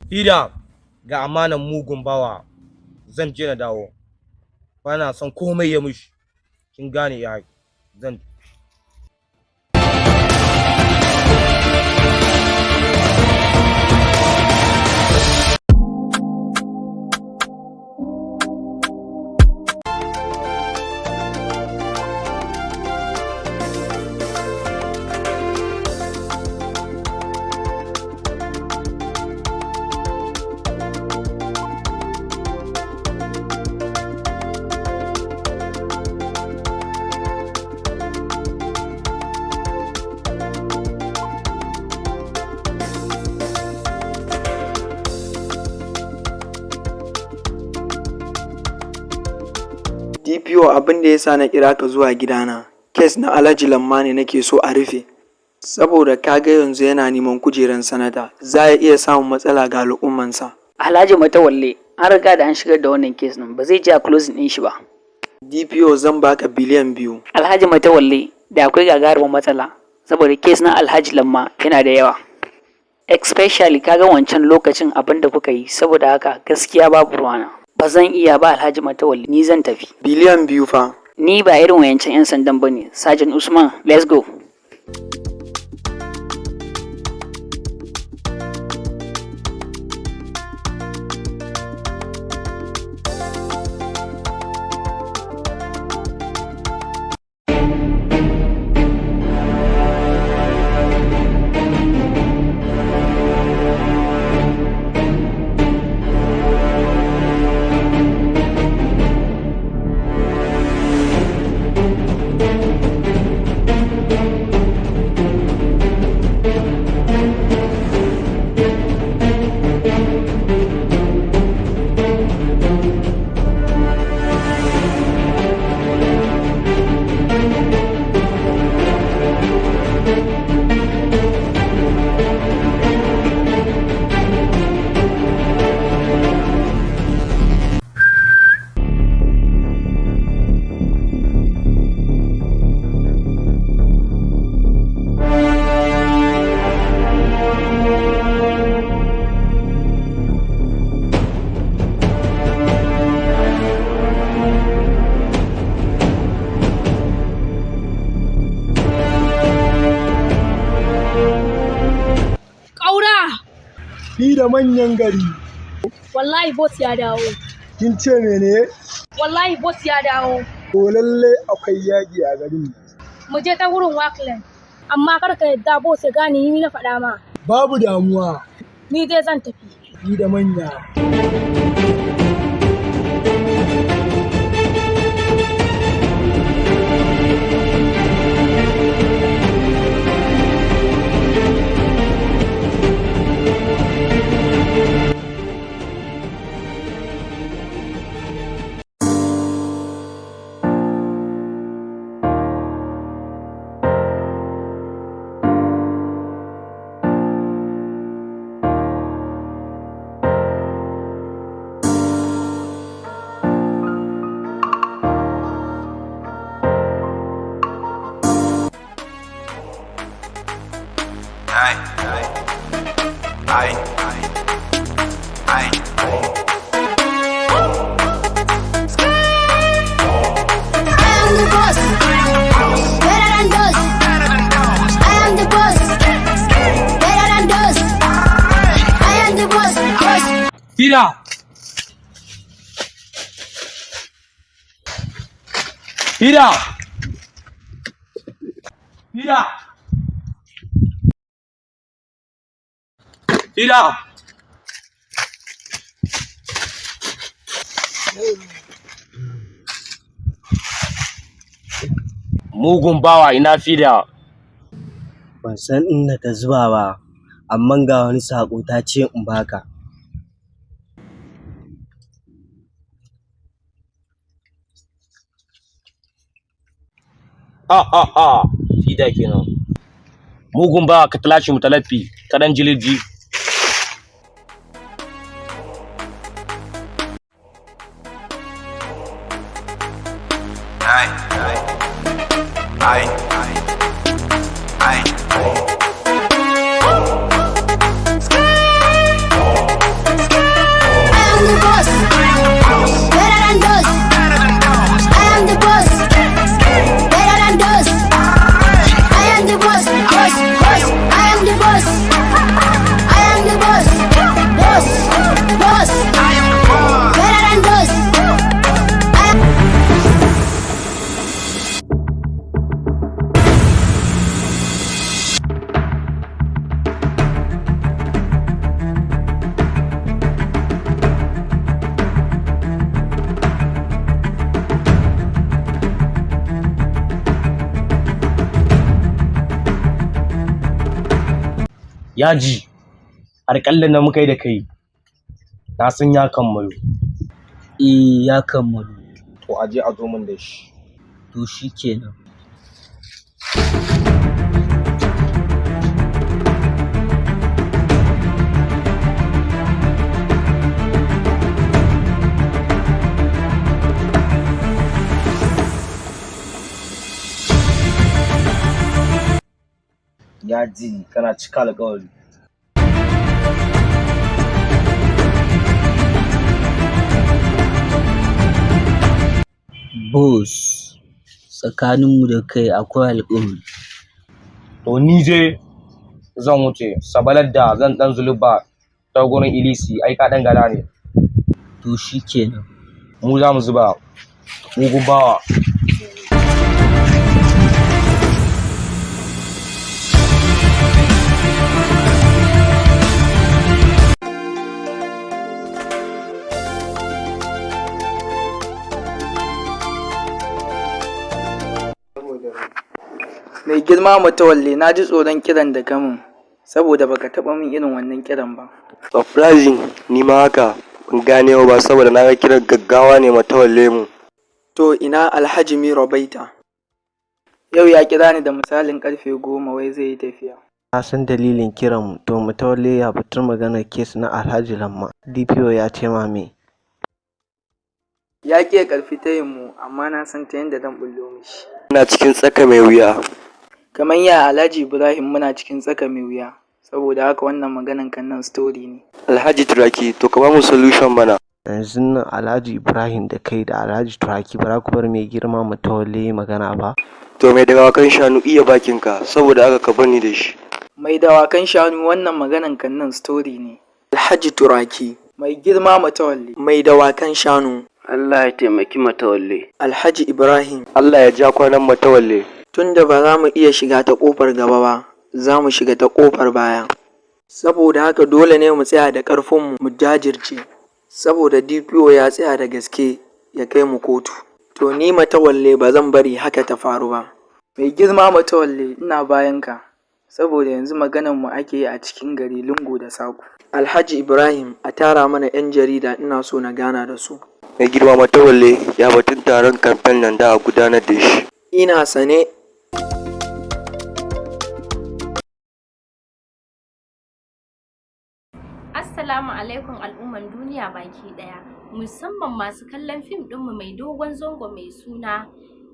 Fida ga amanan mugun bawa zan je na dawo. Bana son komai ya mushi. Kin gane ya zan DPO abin da ya sa na kira ka zuwa gidana, kes na Alhaji Lamma ne nake so a rufe. Saboda kaga yanzu yana neman kujeran sanata, za ya iya samun matsala ga al'ummansa. Alhaji Matawalle, an riga da an shigar da wannan kes nan, ba zai je a closing ɗin shi ba. DPO zan baka biliyan 2. Alhaji Matawalle, da akwai gagarumin matsala, saboda kes na Alhaji Lamma yana da yawa. Especially kaga wancan lokacin abin da kuka yi, saboda haka gaskiya babu ruwana. Ba zan iya ba Alhaji Matawalle, ni zan tafi. Biliyan 2 fa. Ni ba irin wayancan 'yan sandan ba ne. Sergeant Usman, let's go. Ni da manyan gari. Wallahi boss ya dawo. Kin ce mene? Wallahi boss ya dawo. To lalle akwai yaƙi a garin. Mu je ta wurin Wakland. Amma kar ka yadda boss ya gane ni na faɗa ma. Babu damuwa. Ni dai zan tafi. Ni da manya. Fida! Fida! Fida! Fida! Mugun bawa ina Fida. Ban san inda ta zuba ba, amma ga wani saƙo ta ce in baka. Fida kenan. Mugun bawa ka talashi mutalaffi, kaɗan jiliji. Yaji, alƙalin da muka yi da kai, na san ya kammalu. Ya kammalu. To a je a zo min da shi. To shi kenan. Yaji, kana cika alƙawari. Boss, tsakaninmu da kai akwai alƙawari. To ni je zan wuce, sabalar da zan ɗan zuluba ta gurin Ilisi, ai ka ɗan gada ne. To shi kenan. Mu za mu zuba, mugun bawa. Mai girma Matawalle, na ji tsoron kiran da kamun saboda baka taɓa min irin wannan kiran ba. Surprising, ni ma haka ban gane ba saboda na ga kiran gaggawa ne Matawalle mu. To ina Alhaji Miro Baita? Yau ya kira ni da misalin karfe 10 wai zai yi tafiya. Na san dalilin kiran mu, to Matawalle ya fitar maganar kes na Alhaji Lamma. DPO ya ce ma me? Ya ƙi ƙarfi tayin mu, amma na san ta yadda zan bullo mishi. Ina cikin tsaka mai wuya. Kamar ya Alhaji Ibrahim muna cikin tsaka mai wuya, saboda haka wannan maganan kan nan story ne. Alhaji Turaki, to ka ba mu solution mana. Yanzu nan Alhaji Ibrahim da kai da Alhaji Turaki ba za ku bar mai girma Matawalle magana ba? To mai dawakan shanu iya bakinka, saboda haka ka bani da shi. Mai dawakan shanu, wannan maganan kan nan story ne. Alhaji Turaki, mai girma Matawalle, mai dawakan shanu. Allah ya taimaki Matawalle. Alhaji Ibrahim, Allah ya ja kwanan Matawalle. tunda ba za mu iya shiga ta ƙofar gaba ba, za mu shiga ta ƙofar baya. Saboda haka dole ne mu tsaya da ƙarfinmu mu jajirce, saboda DPO ya tsaya da gaske ya kai mu kotu. To ni Matawalle ba zan bari haka ta faru ba. Mai girma Matawalle, ina bayanka, saboda yanzu maganarmu ake yi a cikin gari lungu da saƙo. Alhaji Ibrahim, a tara mana 'yan jarida, ina so na gana da su. Mai girma Matawalle, ya batun taron kamfen nan da a gudanar da shi. Ina sane. Assalamu alaikum al'umman duniya baki daya, musamman masu kallon fim ɗinmu mai dogon zango mai suna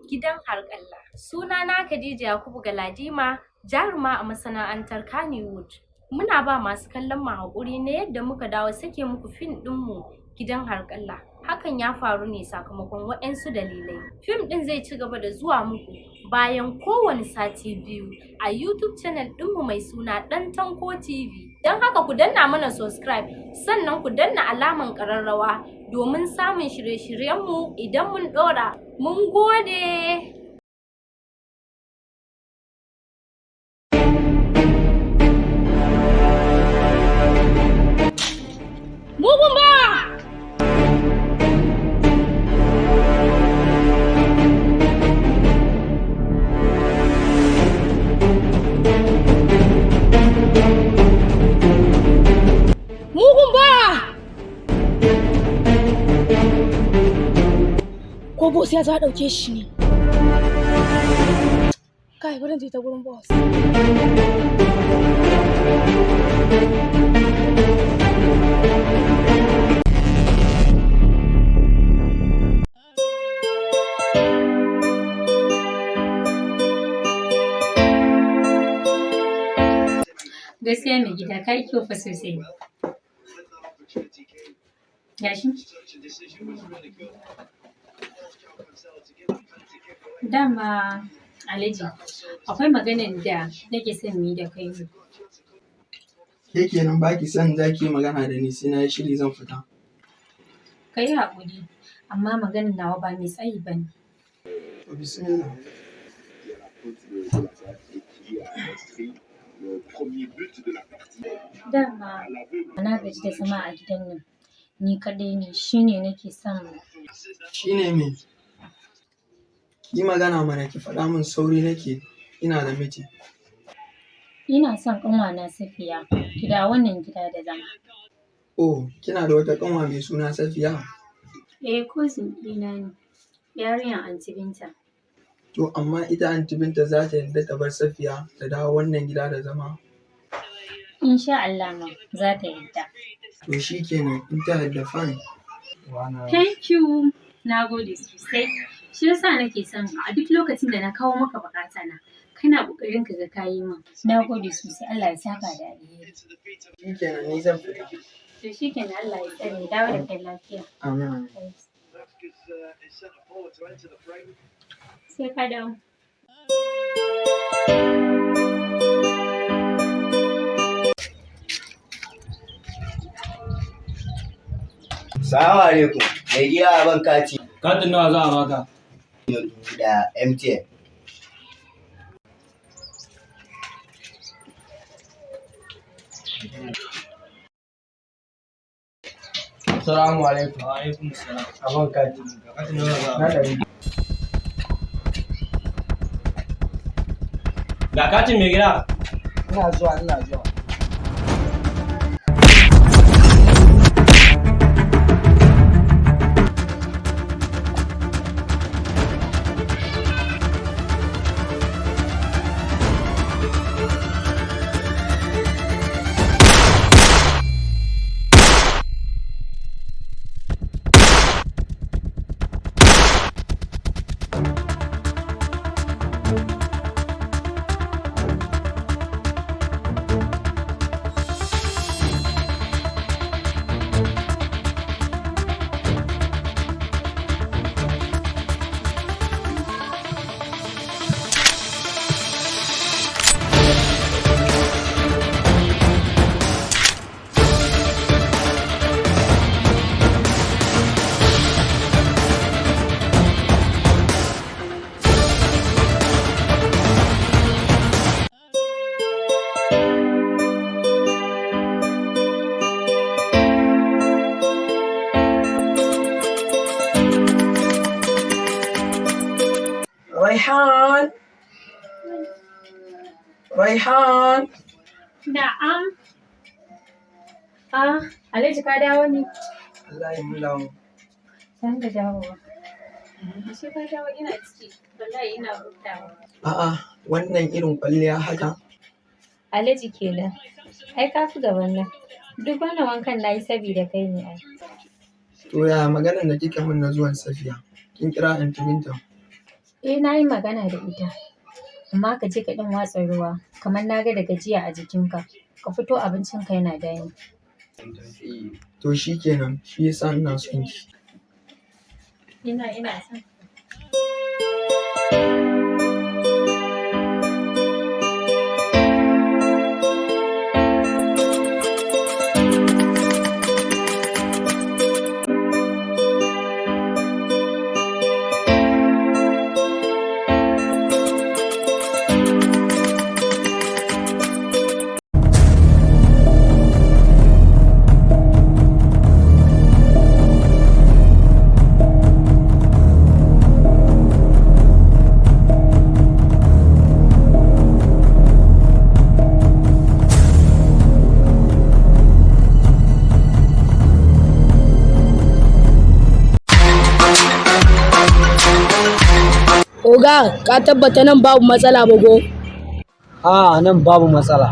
Gidan Harƙalla. Sunana Khadija Yakubu Galadima, jaruma a masana'antar Kannywood. Muna ba masu kallon mu haƙuri na yadda muka dawo sake muku fim ɗinmu Gidan Harƙalla. Hakan ya faru ne sakamakon waɗansu dalilai. Fim ɗin zai ci gaba da zuwa muku bayan kowane sati 2 a YouTube channel ɗinmu mai suna Ɗan Tanko TV. Don haka ku danna mana subscribe, sannan ku danna alaman ƙararrawa domin samun shirye-shiryenmu idan mun ɗora. Mun gode! Mugun bawa! Mugun bawa! Ko boss ya za ɗauke shi ne? Kai, bari je ta gurin boss. Gaskiya mai gida ka yi kyau fa sosai. Gashi? Dama Alhaji, akwai maganar da nake son mu yi da kai ne. Ke kenan ba ki son za ki yi magana da ni sai na yi shiri zan fita. Ka yi haƙuri, amma maganar nawa ba mai tsayi ba ne. Bismillah. Dama na gaji da zama a gidan nan. Ni kaɗai ne, shi ne nake son. Shi ne me? Yi magana mana, ki faɗa min, sauri nake, ina da miji. ina son ƙanwana Safiya ki dawo wannan gida da zama. Oh, kina da wata ƙanwa mai suna Safiya? Cousin ɗina ne, yarinyar Aunty Binta. To amma ita Aunty Binta za ta yarda ta bar Safiya ta dawo wannan gida da zama? Insha Allah ma za ta yarda. To shi kenan in ta yarda fine. Thank you. Na gode sosai. Shi yasa nake son a duk lokacin da na kawo maka buƙata na, kana ƙoƙarin ka ga kayi min. Na gode sosai. Allah ya saka da alheri. Shi kenan ni zan fita. To shi kenan Allah ya tsare dawo da kai lafiya. Amin. Sai ka dawo. Salamu alaikum. Mai gida a ban kati. Katin nawa za a baka? Da MTN. Assalamu alaikum. Wa alaikum salam. A ban kati. Katin nawa za a Na baka? ɗari. Ga katin mai gida. Ina zuwa. Raihan. Na'am. Alhaji ka dawo ne? Wallahi mun dawo. San da dawowa. Ashe ka dawo ina ciki. Wallahi ina hutawa. A'a, wannan irin kwalliya haka? Alhaji kenan. Ai ka fi gaban nan. Duk wannan wankan nayi saboda kai ne ai. To ya maganar da kika min na zuwan Safiya? Kin kira Aunty Binta? Na yi magana da ita. Amma ka je ka ɗan watsa ruwa, kamar na ga da gajiya a jikinka. Ka fito abincinka yana dani. To shi kenan, shi yasa ina son ki. Ina son. Oga, ka tabbata nan babu matsala ba go? A nan babu matsala.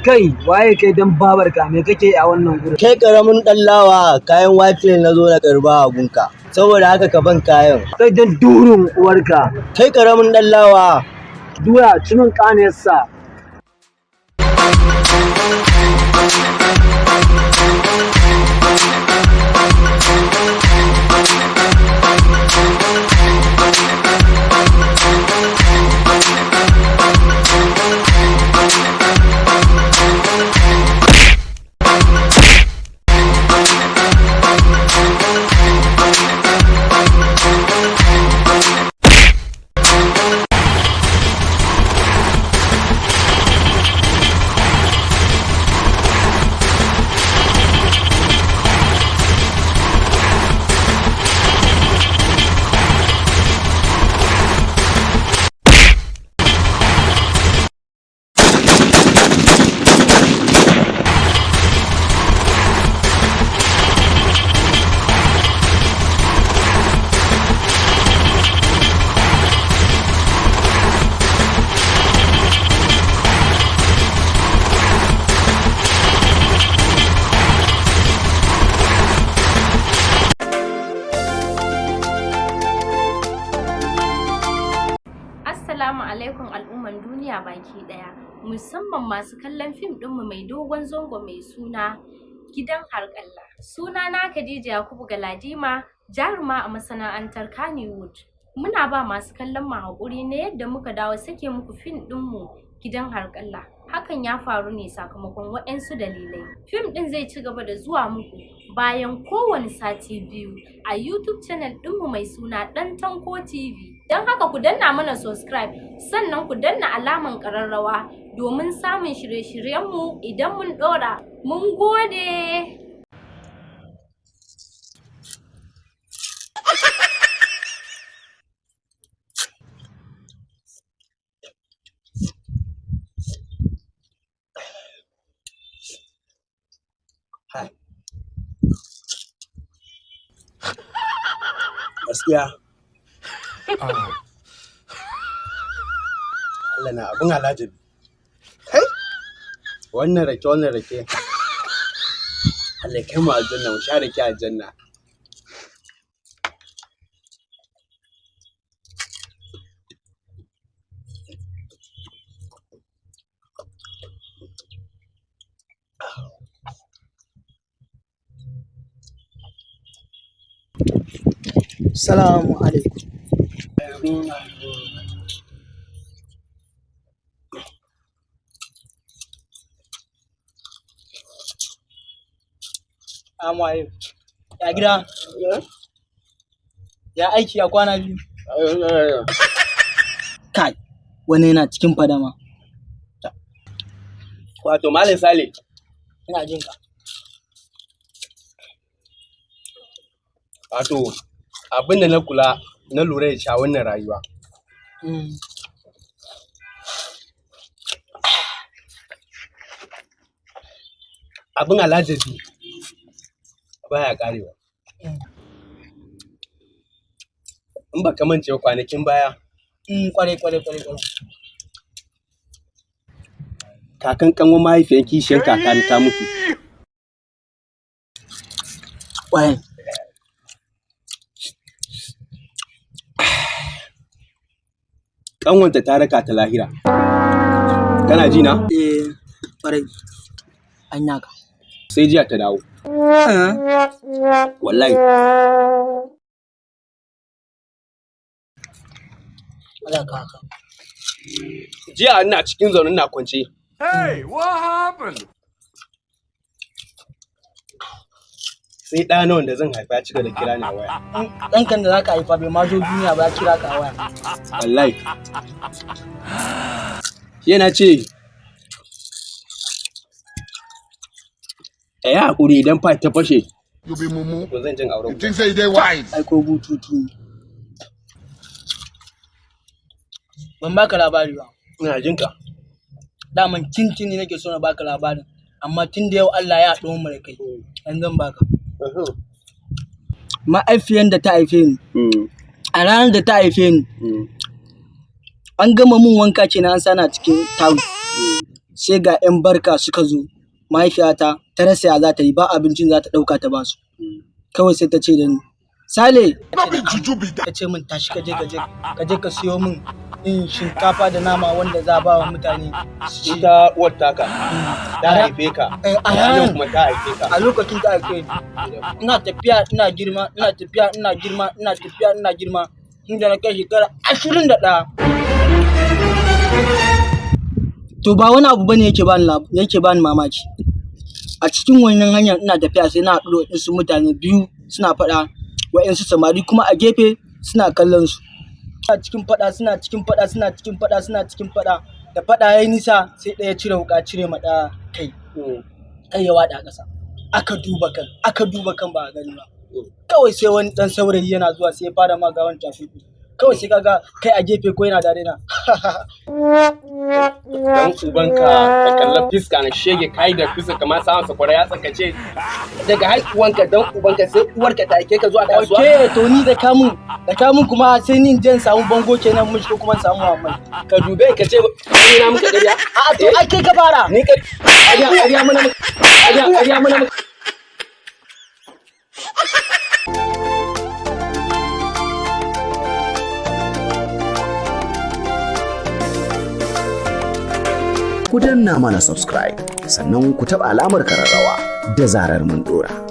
Kai, waye kai dan babarka me kake a wannan gurin? Kai karamin dan lawa, kayan wifi na zo na karba a gunka. Saboda haka ka ban kayan. Kai dan durun uwarka. Kai karamin dan lawa. Duya cimin kaniyarsa. duniya baki ɗaya, musamman masu kallon fim ɗinmu mai dogon zango mai suna Gidan Harƙalla. Sunana Khadija Yakubu Galadima, jaruma a masana'antar Kannywood. Muna ba masu kallon mu haƙuri na yadda muka dawo sake muku fim ɗinmu Gidan Harƙalla. Hakan ya faru ne sakamakon waɗansu dalilai. Fim ɗin zai ci gaba da zuwa muku bayan kowane sati 2 a YouTube channel ɗinmu mai suna Ɗan Tanko TV. Don haka ku danna mana subscribe, sannan ku danna alaman ƙararrawa domin samun shirye-shiryenmu idan mun ɗora. Mun gode! Gaskiya. Allah na abin alajabi. Kai? Wannan rake. Allah kai mu aljanna, mu sha rake aljanna. Salamu alaikum. Amaye. Ya gida? Ya aiki a kwana biyu? Kai, wani yana cikin fadama. Wato Malam Sale. Ina jin ka. Wato abin da na lura da shi a wannan rayuwa. Abin alajabi baya karewa. In ba ka mance kwanakin baya. Kwarai. Kakan kanwa mahaifiyar kishiyar kakan ta mutu. Kwarai. Kanwanta ta raka ta lahira. Kana ji na? Kwarai. An yaka. Sai jiya ta dawo. Wallahi. Jiya ina cikin zaune na kwance. Hey, what happened? Sai ɗana wanda zan haifa ya cika da kira ni a waya. Ɗankan da za ka haifa bai ma zo duniya ba ya kira ka a waya. Wallahi. Yana ce, ya haƙuri idan fa ta fashe. You be mumu. To zan jin auren. You think say they wise? Ai ko bututu. Ban baka labari ba. Ina jin ka. Daman tintini nake so na baka labarin, amma tun da yau Allah ya haɗo mu da kai, yanzu zan baka. Ma'aifiyan da ta haife ni, a ranar da ta haife ni, an gama mun wanka kenan an sana cikin tawo. Sai ga 'yan barka suka zo, mahaifiyata ta rasa ya za ta yi, ba abincin za ta ɗauka ta basu. Kawai sai ta ce da ni, Sale, ta ce min tashi ka je ka siyo min shinkafa da nama wanda za a ba wa mutane. Ita uwar taka ta haife ka, a ranar kuma ta haife ka. a lokacin ta haife ina tafiya ina girma inda na kai shekara 21. To ba wani abu bane yake bani mamaki. A cikin wannan hanyar ina tafiya sai na haɗu da wasu mutane biyu suna faɗa, wa'yansu samari kuma a gefe suna kallon su. Suna cikin faɗa da faɗa yayi nisa sai ɗaya cire wuƙa cire ma ɗaya kai ya waɗa ƙasa. Aka duba kan ba a gani ba. Kawai sai wani ɗan saurayi yana zuwa sai ya fara ma gawan tafi. Kawai sai kaga kai a gefe ko yana dare na. Dan ubanka ka kalla fiska na shege kai da fiska kamar samun sakwara ya tsakace daga haihuwanka dan ubanka sai uwarka ta aike ka zuwa kasuwa. Okay, to ni da kamun kuma sai ni in samu bango kenan mun ko kuma samu Muhammad. Ka dube ka ce ni na muka dariya. A'a to ai kai ka fara. Ni ka ariya mana ku danna mana subscribe sannan ku taɓa alamar kararrawa da zarar mun ɗora.